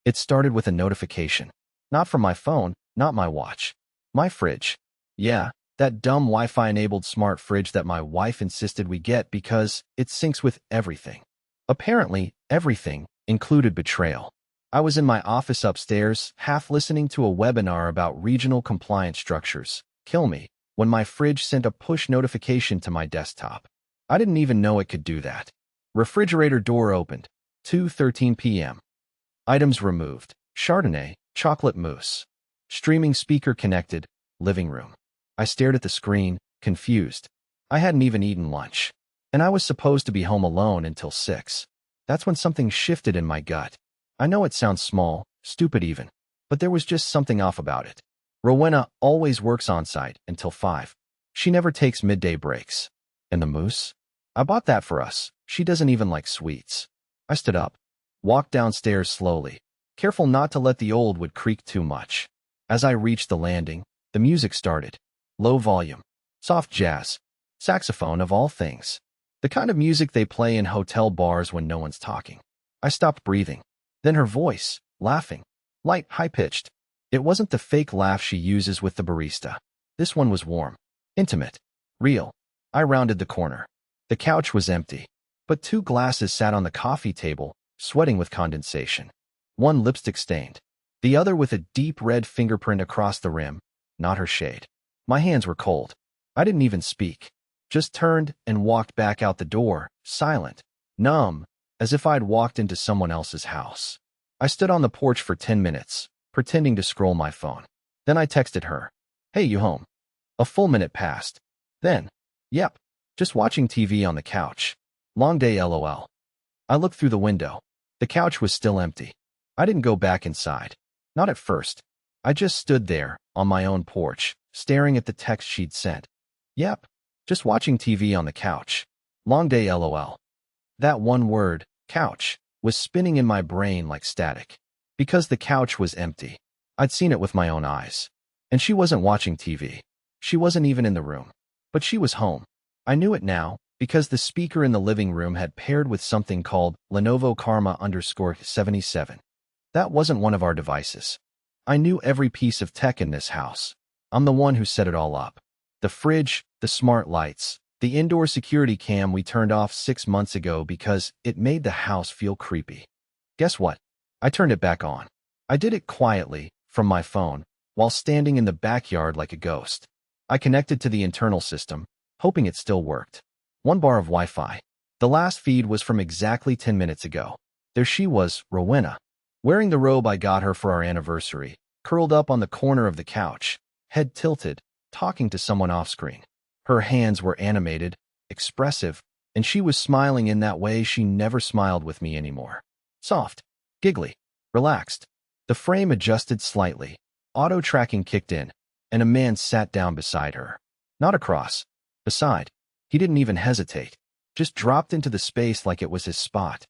It started with a notification. Not from my phone, not my watch. My fridge. Yeah, that dumb Wi-Fi-enabled smart fridge that my wife insisted we get because it syncs with everything. Apparently, everything included betrayal. I was in my office upstairs, half listening to a webinar about regional compliance structures. Kill me, when my fridge sent a push notification to my desktop. I didn't even know it could do that. Refrigerator door opened. 2:13 p.m. Items removed. Chardonnay, chocolate mousse. Streaming speaker connected. Living room. I stared at the screen, confused. I hadn't even eaten lunch. And I was supposed to be home alone until 6. That's when something shifted in my gut. I know it sounds small, stupid even, but there was just something off about it. Rowena always works on-site until 5. She never takes midday breaks. And the mousse? I bought that for us. She doesn't even like sweets. I stood up, walked downstairs slowly, careful not to let the old wood creak too much. As I reached the landing, the music started. Low volume. Soft jazz. Saxophone of all things. The kind of music they play in hotel bars when no one's talking. I stopped breathing. Then her voice, laughing. Light, high-pitched. It wasn't the fake laugh she uses with the barista. This one was warm. Intimate. Real. I rounded the corner. The couch was empty. But 2 glasses sat on the coffee table, sweating with condensation. One lipstick stained. The other with a deep red fingerprint across the rim. Not her shade. My hands were cold. I didn't even speak. Just turned and walked back out the door, silent, numb, as if I'd walked into someone else's house. I stood on the porch for 10 minutes, pretending to scroll my phone. Then I texted her. Hey, you home? A full minute passed. Then, yep, just watching TV on the couch. Long day LOL. I looked through the window. The couch was still empty. I didn't go back inside. Not at first. I just stood there, on my own porch, staring at the text she'd sent. Yep, just watching TV on the couch. Long day LOL. That one word, couch, was spinning in my brain like static. Because the couch was empty. I'd seen it with my own eyes. And she wasn't watching TV. She wasn't even in the room. But she was home. I knew it now, because the speaker in the living room had paired with something called Lenovo Karma_77. That wasn't one of our devices. I knew every piece of tech in this house. I'm the one who set it all up. The fridge, the smart lights, the indoor security cam we turned off 6 months ago because it made the house feel creepy. Guess what? I turned it back on. I did it quietly, from my phone, while standing in the backyard like a ghost. I connected to the internal system, hoping it still worked. 1 bar of Wi-Fi. The last feed was from exactly 10 minutes ago. There she was, Rowena, wearing the robe I got her for our anniversary, curled up on the corner of the couch, head tilted, talking to someone off-screen. Her hands were animated, expressive, and she was smiling in that way she never smiled with me anymore. Soft, giggly, relaxed. The frame adjusted slightly. Auto-tracking kicked in, and a man sat down beside her. Not across. Beside. He didn't even hesitate. Just dropped into the space like it was his spot.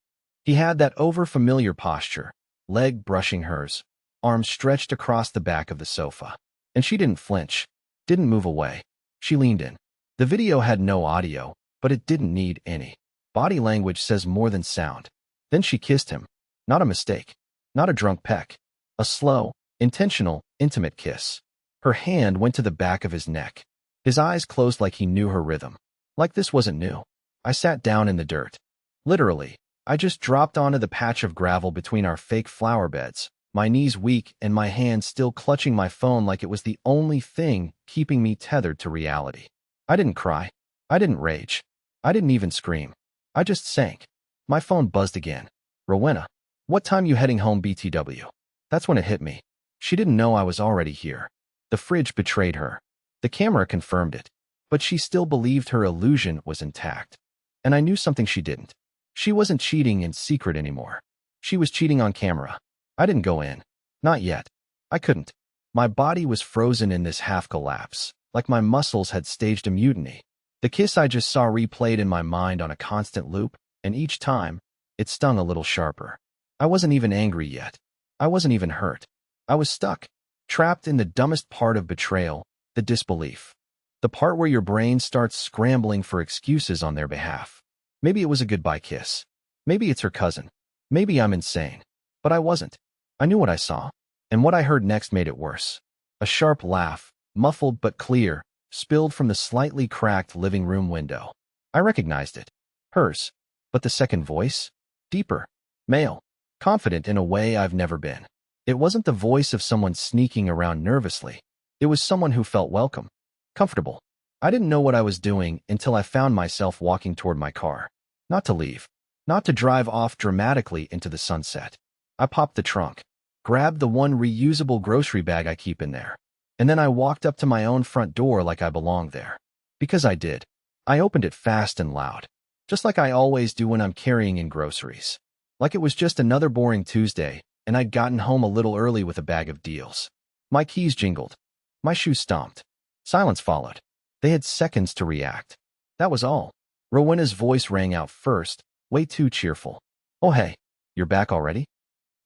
He had that over-familiar posture, leg brushing hers, arms stretched across the back of the sofa. And she didn't flinch, didn't move away. She leaned in. The video had no audio, but it didn't need any. Body language says more than sound. Then she kissed him. Not a mistake. Not a drunk peck. A slow, intentional, intimate kiss. Her hand went to the back of his neck. His eyes closed like he knew her rhythm. Like this wasn't new. I sat down in the dirt. Literally, I just dropped onto the patch of gravel between our fake flower beds, my knees weak and my hand still clutching my phone like it was the only thing keeping me tethered to reality. I didn't cry. I didn't rage. I didn't even scream. I just sank. My phone buzzed again. Rowena, what time you heading home BTW? That's when it hit me. She didn't know I was already here. The fridge betrayed her. The camera confirmed it. But she still believed her illusion was intact. And I knew something she didn't. She wasn't cheating in secret anymore. She was cheating on camera. I didn't go in. Not yet. I couldn't. My body was frozen in this half collapse, like my muscles had staged a mutiny. The kiss I just saw replayed in my mind on a constant loop, and each time, it stung a little sharper. I wasn't even angry yet. I wasn't even hurt. I was stuck, trapped in the dumbest part of betrayal, the disbelief. The part where your brain starts scrambling for excuses on their behalf. Maybe it was a goodbye kiss. Maybe it's her cousin. Maybe I'm insane. But I wasn't. I knew what I saw, and what I heard next made it worse. A sharp laugh, muffled but clear, spilled from the slightly cracked living room window. I recognized it. Hers. But the second voice? Deeper. Male. Confident in a way I've never been. It wasn't the voice of someone sneaking around nervously. It was someone who felt welcome. Comfortable. I didn't know what I was doing until I found myself walking toward my car. Not to leave. Not to drive off dramatically into the sunset. I popped the trunk, grabbed the one reusable grocery bag I keep in there, and then I walked up to my own front door like I belonged there. Because I did. I opened it fast and loud, just like I always do when I'm carrying in groceries. Like it was just another boring Tuesday, and I'd gotten home a little early with a bag of deals. My keys jingled. My shoes stomped. Silence followed. They had seconds to react. That was all. Rowena's voice rang out first, way too cheerful. "Oh hey, you're back already?"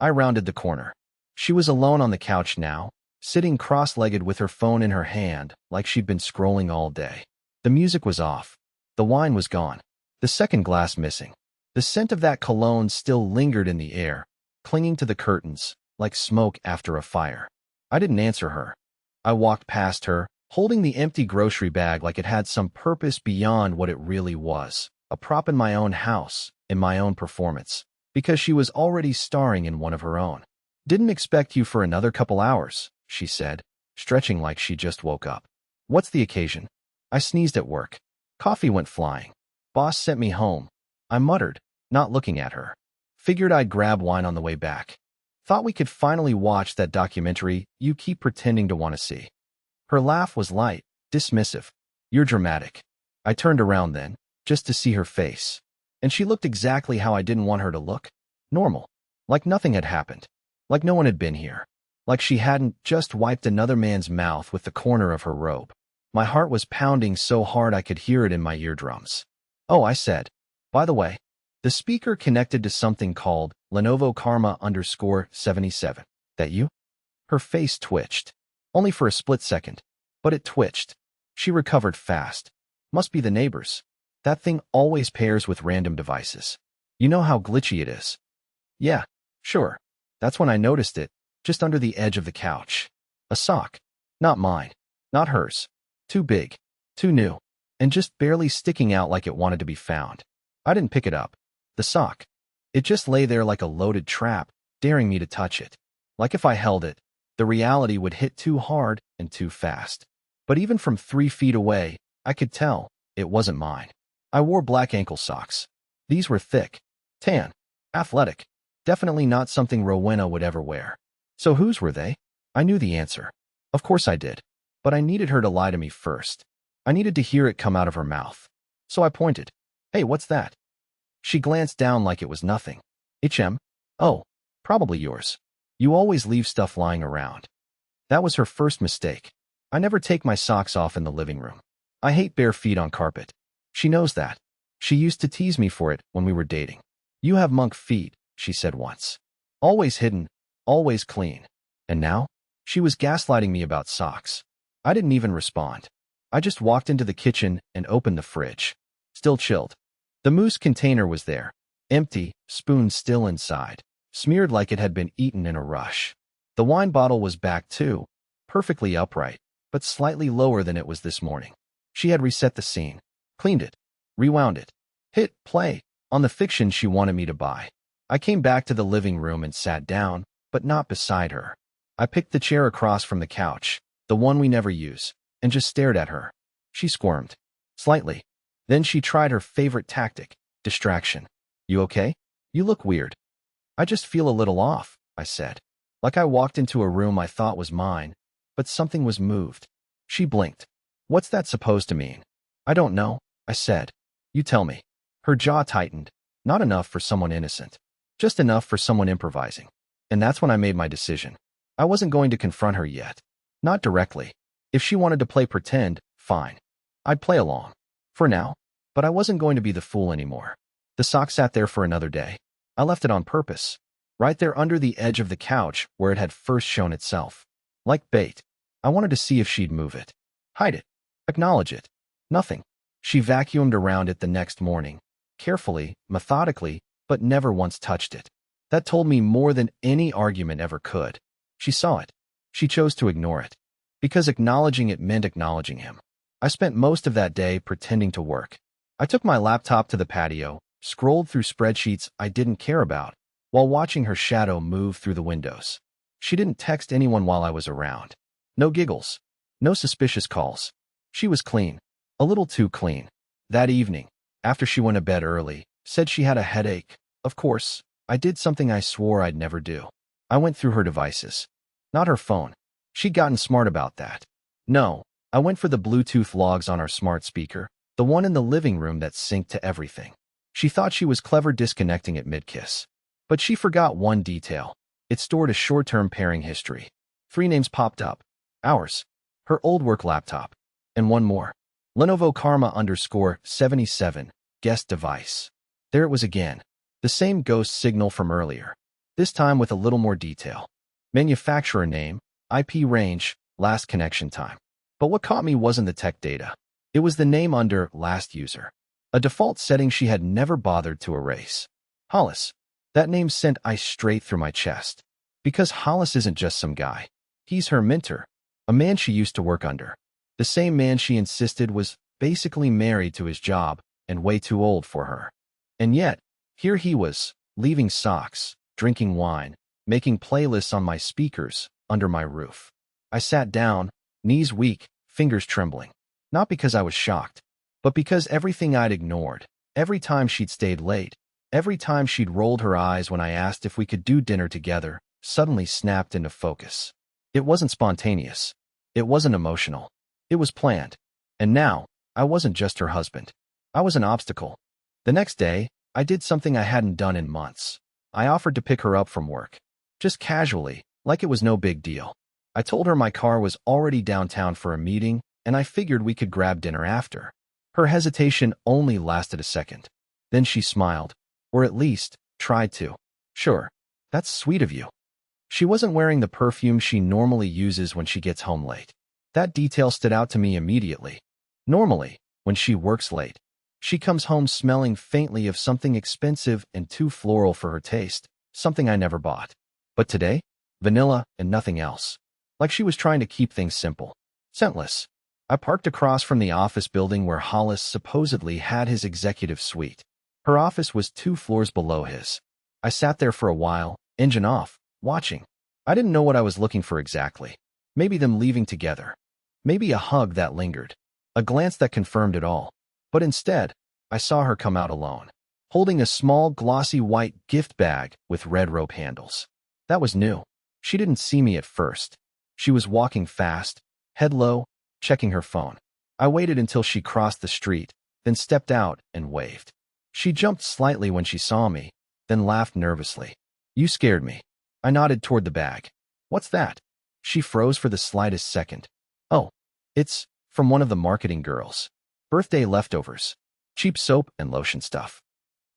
I rounded the corner. She was alone on the couch now, sitting cross-legged with her phone in her hand, like she'd been scrolling all day. The music was off. The wine was gone. The second glass missing. The scent of that cologne still lingered in the air, clinging to the curtains, like smoke after a fire. I didn't answer her. I walked past her, holding the empty grocery bag like it had some purpose beyond what it really was, a prop in my own house, in my own performance, because she was already starring in one of her own. "Didn't expect you for another couple hours," she said, stretching like she just woke up. "What's the occasion?" I sneezed at work. Coffee went flying. "Boss sent me home," I muttered, not looking at her. "Figured I'd grab wine on the way back. Thought we could finally watch that documentary you keep pretending to want to see." Her laugh was light, dismissive. "You're dramatic." I turned around then, just to see her face. And she looked exactly how I didn't want her to look. Normal. Like nothing had happened. Like no one had been here. Like she hadn't just wiped another man's mouth with the corner of her robe. My heart was pounding so hard I could hear it in my eardrums. "Oh," I said. "By the way, the speaker connected to something called Lenovo Karma_77. That you?" Her face twitched. Only for a split second. But it twitched. She recovered fast. "Must be the neighbors. That thing always pairs with random devices. You know how glitchy it is." "Yeah, sure." That's when I noticed it, just under the edge of the couch. A sock. Not mine. Not hers. Too big. Too new. And just barely sticking out like it wanted to be found. I didn't pick it up. The sock. It just lay there like a loaded trap, daring me to touch it. Like if I held it, the reality would hit too hard and too fast. But even from 3 feet away, I could tell it wasn't mine. I wore black ankle socks. These were thick, tan, athletic. Definitely not something Rowena would ever wear. So whose were they? I knew the answer. Of course I did. But I needed her to lie to me first. I needed to hear it come out of her mouth. So I pointed. "Hey, what's that?" She glanced down like it was nothing. "HM? Oh, probably yours. You always leave stuff lying around." That was her first mistake. I never take my socks off in the living room. I hate bare feet on carpet. She knows that. She used to tease me for it when we were dating. "You have monk feet," she said once. "Always hidden, always clean." And now? She was gaslighting me about socks. I didn't even respond. I just walked into the kitchen and opened the fridge. Still chilled. The mousse container was there. Empty, spoon still inside. Smeared like it had been eaten in a rush. The wine bottle was back too. Perfectly upright, but slightly lower than it was this morning. She had reset the scene. Cleaned it. Rewound it. Hit play on the fiction she wanted me to buy. I came back to the living room and sat down, but not beside her. I picked the chair across from the couch, the one we never use, and just stared at her. She squirmed. Slightly. Then she tried her favorite tactic, distraction. "You okay? You look weird." "I just feel a little off," I said. Like I walked into a room I thought was mine, but something was moved. She blinked. "What's that supposed to mean?" "I don't know," I said. "You tell me." Her jaw tightened. Not enough for someone innocent. Just enough for someone improvising. And that's when I made my decision. I wasn't going to confront her yet. Not directly. If she wanted to play pretend, fine. I'd play along. For now. But I wasn't going to be the fool anymore. The sock sat there for another day. I left it on purpose. Right there under the edge of the couch where it had first shown itself. Like bait. I wanted to see if she'd move it. Hide it. Acknowledge it. Nothing. She vacuumed around it the next morning. Carefully, methodically, but never once touched it. That told me more than any argument ever could. She saw it. She chose to ignore it. Because acknowledging it meant acknowledging him. I spent most of that day pretending to work. I took my laptop to the patio, scrolled through spreadsheets I didn't care about, while watching her shadow move through the windows. She didn't text anyone while I was around. No giggles. No suspicious calls. She was clean. A little too clean. That evening, after she went to bed early, said she had a headache. Of course, I did something I swore I'd never do. I went through her devices. Not her phone. She'd gotten smart about that. No, I went for the Bluetooth logs on our smart speaker, the one in the living room that synced to everything. She thought she was clever disconnecting at mid-kiss. But she forgot one detail. It stored a short-term pairing history. 3 names popped up. Ours. Her old work laptop. And one more. Lenovo Karma _77, guest device. There it was again. The same ghost signal from earlier. This time with a little more detail. Manufacturer name, IP range, last connection time. But what caught me wasn't the tech data. It was the name under last user. A default setting she had never bothered to erase. Hollis. That name sent ice straight through my chest. Because Hollis isn't just some guy. He's her mentor. A man she used to work under. The same man she insisted was basically married to his job and way too old for her. And yet, here he was, leaving socks, drinking wine, making playlists on my speakers, under my roof. I sat down, knees weak, fingers trembling. Not because I was shocked, but because everything I'd ignored, every time she'd stayed late, every time she'd rolled her eyes when I asked if we could do dinner together, suddenly snapped into focus. It wasn't spontaneous. It wasn't emotional. It was planned. And now, I wasn't just her husband. I was an obstacle. The next day, I did something I hadn't done in months. I offered to pick her up from work. Just casually, like it was no big deal. I told her my car was already downtown for a meeting, and I figured we could grab dinner after. Her hesitation only lasted a second. Then she smiled. Or at least, tried to. Sure, that's sweet of you. She wasn't wearing the perfume she normally uses when she gets home late. That detail stood out to me immediately. Normally, when she works late, she comes home smelling faintly of something expensive and too floral for her taste, something I never bought. But today, vanilla and nothing else. Like she was trying to keep things simple. Scentless. I parked across from the office building where Hollis supposedly had his executive suite. Her office was 2 floors below his. I sat there for a while, engine off, watching. I didn't know what I was looking for exactly. Maybe them leaving together. Maybe a hug that lingered. A glance that confirmed it all. But instead, I saw her come out alone, holding a small, glossy white gift bag with red rope handles. That was new. She didn't see me at first. She was walking fast, head low, checking her phone. I waited until she crossed the street, then stepped out and waved. She jumped slightly when she saw me, then laughed nervously. You scared me. I nodded toward the bag. What's that? She froze for the slightest second. Oh, it's from one of the marketing girls. Birthday leftovers. Cheap soap and lotion stuff.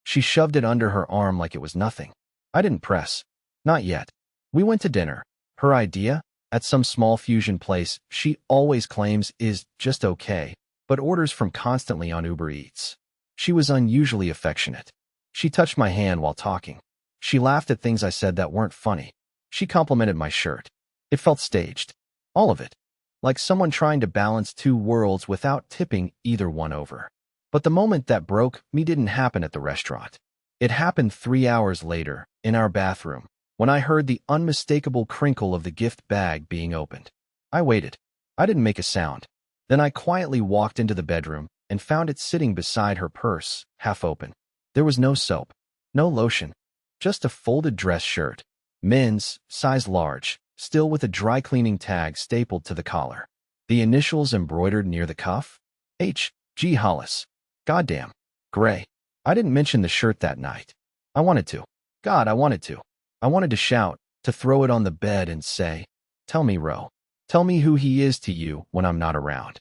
She shoved it under her arm like it was nothing. I didn't press. Not yet. We went to dinner. Her idea, at some small fusion place she always claims is just okay, but orders from constantly on Uber Eats. She was unusually affectionate. She touched my hand while talking. She laughed at things I said that weren't funny. She complimented my shirt. It felt staged. All of it. Like someone trying to balance 2 worlds without tipping either one over. But the moment that broke me didn't happen at the restaurant. It happened 3 hours later, in our bathroom, when I heard the unmistakable crinkle of the gift bag being opened. I waited. I didn't make a sound. Then I quietly walked into the bedroom and found it sitting beside her purse, half open. There was no soap, no lotion, just a folded dress shirt. Men's, size large, still with a dry cleaning tag stapled to the collar. The initials embroidered near the cuff? H. G. Hollis. Goddamn. Gray. I didn't mention the shirt that night. I wanted to. God, I wanted to. I wanted to shout, to throw it on the bed and say, "Tell me, Ro. Tell me who he is to you when I'm not around."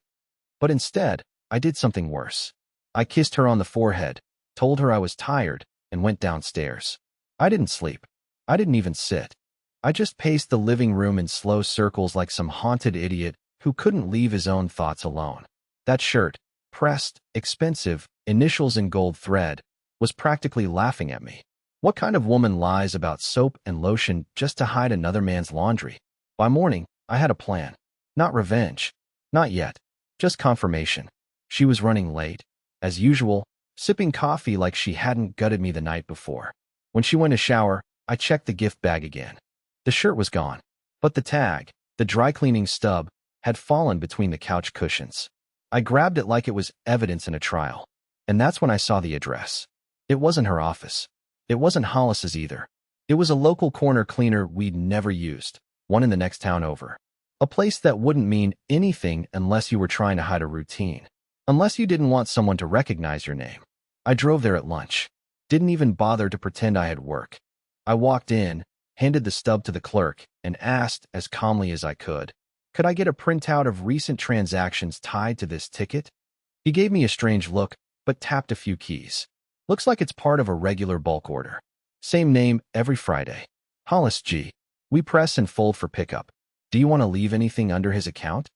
But instead, I did something worse. I kissed her on the forehead, told her I was tired, and went downstairs. I didn't sleep. I didn't even sit. I just paced the living room in slow circles like some haunted idiot who couldn't leave his own thoughts alone. That shirt, pressed, expensive, initials in gold thread, was practically laughing at me. What kind of woman lies about soap and lotion just to hide another man's laundry? By morning, I had a plan. Not revenge. Not yet. Just confirmation. She was running late. As usual, sipping coffee like she hadn't gutted me the night before. When she went to shower, I checked the gift bag again. The shirt was gone. But the tag, the dry cleaning stub, had fallen between the couch cushions. I grabbed it like it was evidence in a trial. And that's when I saw the address. It wasn't her office. It wasn't Hollis's either. It was a local corner cleaner we'd never used, one in the next town over. A place that wouldn't mean anything unless you were trying to hide a routine. Unless you didn't want someone to recognize your name. I drove there at lunch. Didn't even bother to pretend I had work. I walked in, handed the stub to the clerk, and asked as calmly as I could I get a printout of recent transactions tied to this ticket? He gave me a strange look, but tapped a few keys. Looks like it's part of a regular bulk order. Same name every Friday. Hollis G. We press and fold for pickup. Do you want to leave anything under his account?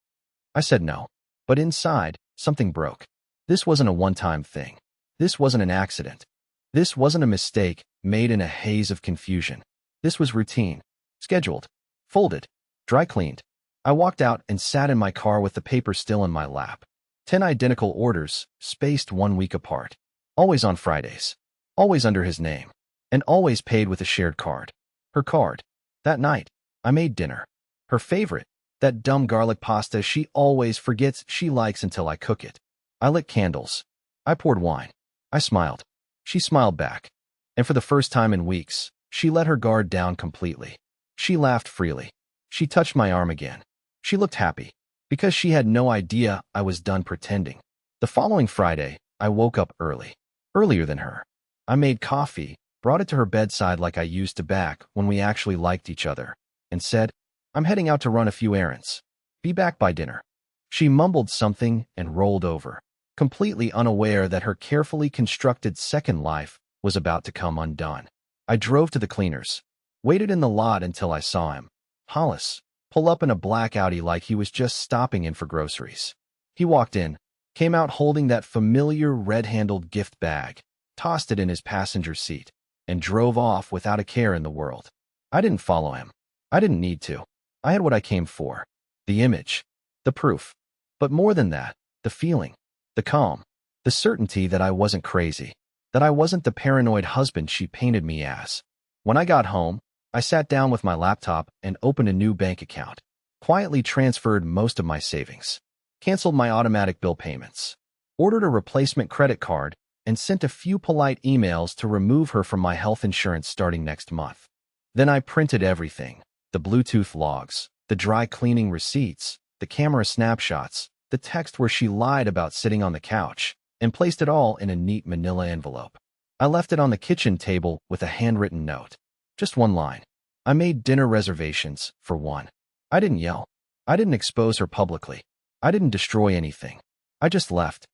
I said no. But inside, something broke. This wasn't a one-time thing. This wasn't an accident. This wasn't a mistake made in a haze of confusion. This was routine. Scheduled. Folded. Dry cleaned. I walked out and sat in my car with the paper still in my lap. 10 identical orders, spaced 1 week apart. Always on Fridays. Always under his name. And always paid with a shared card. Her card. That night, I made dinner. Her favorite. That dumb garlic pasta she always forgets she likes until I cook it. I lit candles. I poured wine. I smiled. She smiled back. And for the first time in weeks, she let her guard down completely. She laughed freely. She touched my arm again. She looked happy, because she had no idea I was done pretending. The following Friday, I woke up early. Earlier than her. I made coffee, brought it to her bedside like I used to back when we actually liked each other, and said, I'm heading out to run a few errands. Be back by dinner. She mumbled something and rolled over, completely unaware that her carefully constructed second life was about to come undone. I drove to the cleaners, waited in the lot until I saw him. Hollis, pull up in a black Audi like he was just stopping in for groceries. He walked in, came out holding that familiar red-handled gift bag, tossed it in his passenger seat, and drove off without a care in the world. I didn't follow him. I didn't need to. I had what I came for. The image. The proof. But more than that, the feeling. The calm. The certainty that I wasn't crazy. That I wasn't the paranoid husband she painted me as. When I got home, I sat down with my laptop and opened a new bank account. Quietly transferred most of my savings. Canceled my automatic bill payments. Ordered a replacement credit card and sent a few polite emails to remove her from my health insurance starting next month. Then I printed everything. The Bluetooth logs, the dry cleaning receipts, the camera snapshots, the text where she lied about sitting on the couch, and placed it all in a neat manila envelope. I left it on the kitchen table with a handwritten note. Just one line. I made dinner reservations, for one. I didn't yell. I didn't expose her publicly. I didn't destroy anything. I just left.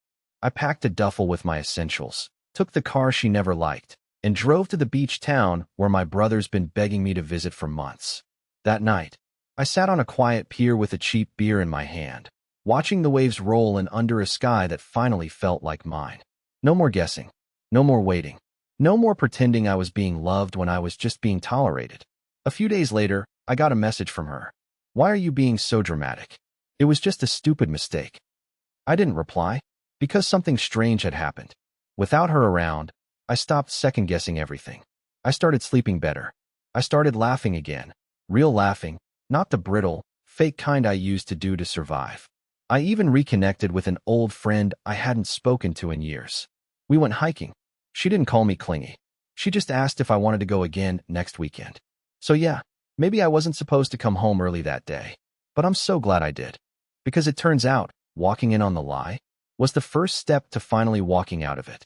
I packed a duffel with my essentials, took the car she never liked, and drove to the beach town where my brother's been begging me to visit for months. That night, I sat on a quiet pier with a cheap beer in my hand, watching the waves roll in under a sky that finally felt like mine. No more guessing. No more waiting. No more pretending I was being loved when I was just being tolerated. A few days later, I got a message from her. Why are you being so dramatic? It was just a stupid mistake. I didn't reply, because something strange had happened. Without her around, I stopped second-guessing everything. I started sleeping better. I started laughing again. Real laughing, not the brittle, fake kind I used to do to survive. I even reconnected with an old friend I hadn't spoken to in years. We went hiking. She didn't call me clingy. She just asked if I wanted to go again next weekend. So yeah, maybe I wasn't supposed to come home early that day. But I'm so glad I did. Because it turns out, walking in on the lie was the first step to finally walking out of it.